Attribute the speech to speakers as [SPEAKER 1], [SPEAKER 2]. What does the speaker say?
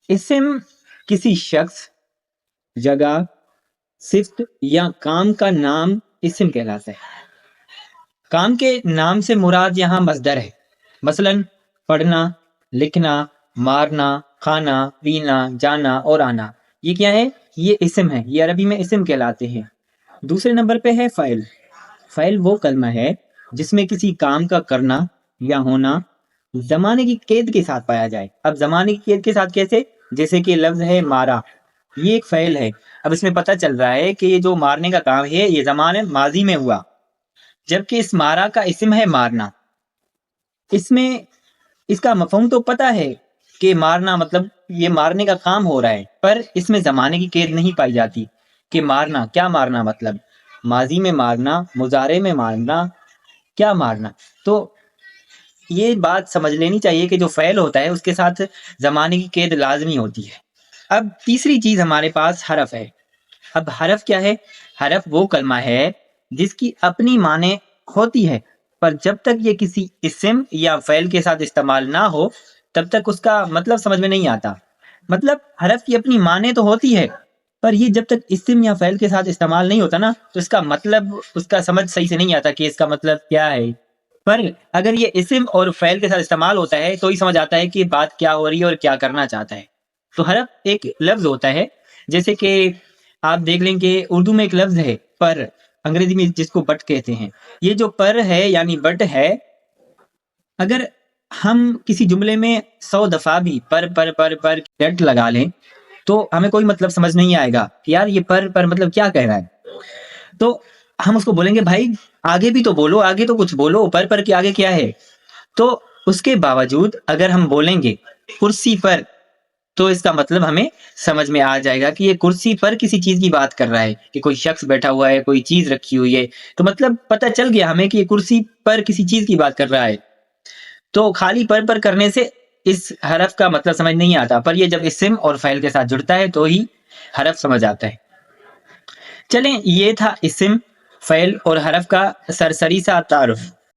[SPEAKER 1] اسم کسی شخص، جگہ، صفت یا کام کا نام اسم کہلاتا ہے۔ کام کے نام سے مراد یہاں مصدر ہے، مثلا پڑھنا، لکھنا، مارنا، کھانا، پینا، جانا اور آنا، یہ کیا ہے؟ یہ اسم ہے، یہ عربی میں اسم کہلاتے ہیں۔ دوسرے نمبر پہ ہے فعل۔ فعل وہ کلمہ ہے جس میں کسی کام کا کرنا یا ہونا زمانے کی قید کے ساتھ پایا جائے۔ اب زمانے کی قید کے ساتھ کیسے؟ جیسے کہ لفظ ہے مارا، یہ ایک فعل ہے۔ اب اس میں پتہ چل رہا ہے کہ یہ جو مارنے کا کام ہے یہ زمانے ماضی میں ہوا، جبکہ اس مارا کا اسم ہے مارنا۔ اس میں اس کا مفہوم تو پتہ ہے کہ مارنا مطلب یہ مارنے کا کام ہو رہا ہے، پر اس میں زمانے کی قید نہیں پائی جاتی کہ مارنا کیا، مارنا مطلب ماضی میں مارنا، مضارع میں مارنا، کیا مارنا۔ تو یہ بات سمجھ لینی چاہیے کہ جو فعل ہوتا ہے اس کے ساتھ زمانے کی قید لازمی ہوتی ہے۔ اب تیسری چیز ہمارے پاس حرف ہے۔ اب حرف کیا ہے؟ حرف وہ کلمہ ہے جس کی اپنی معنی ہوتی ہے، پر جب تک یہ کسی اسم یا فعل کے ساتھ استعمال نہ ہو تب تک اس کا مطلب سمجھ میں نہیں آتا۔ مطلب حرف کی اپنی معنی تو ہوتی ہے، پر یہ جب تک اسم یا فعل کے ساتھ استعمال نہیں ہوتا نا تو اس کا مطلب، اس کا سمجھ صحیح سے نہیں آتا کہ اس کا مطلب کیا ہے۔ پر اگر یہ اسم اور فعل کے ساتھ استعمال ہوتا ہے تو ہی سمجھ آتا ہے کہ بات کیا ہو رہی ہے اور کیا کرنا چاہتا ہے۔ تو حرف ایک لفظ ہوتا ہے، جیسے کہ آپ دیکھ لیں کہ اردو میں ایک لفظ ہے پر، انگریزی میں جس کو بٹ کہتے ہیں۔ یہ جو پر ہے یعنی بٹ ہے، اگر ہم کسی جملے میں 100 دفعہ بھی پر ڈٹ لگا لیں تو ہمیں کوئی مطلب سمجھ نہیں آئے گا کہ یار یہ پر مطلب کیا کہہ رہا ہے۔ تو ہم اس کو بولیں گے بھائی آگے بھی تو بولو، آگے تو کچھ بولو، پر کے آگے کیا ہے۔ تو اس کے باوجود اگر ہم بولیں گے کرسی پر تو اس کا مطلب ہمیں سمجھ میں آ جائے گا کہ یہ کرسی پر کسی چیز کی بات کر رہا ہے، کہ کوئی شخص بیٹھا ہوا ہے، کوئی چیز رکھی ہوئی ہے، تو مطلب پتہ چل گیا ہمیں کہ یہ کرسی پر کسی چیز کی بات کر رہا ہے۔ تو خالی پر کرنے سے اس حرف کا مطلب سمجھ نہیں آتا، پر یہ جب اسم اور فعل کے ساتھ جڑتا ہے تو ہی حرف سمجھ آتا ہے۔ چلیں یہ تھا اسم، فعل اور حرف کا سرسری سا تعارف۔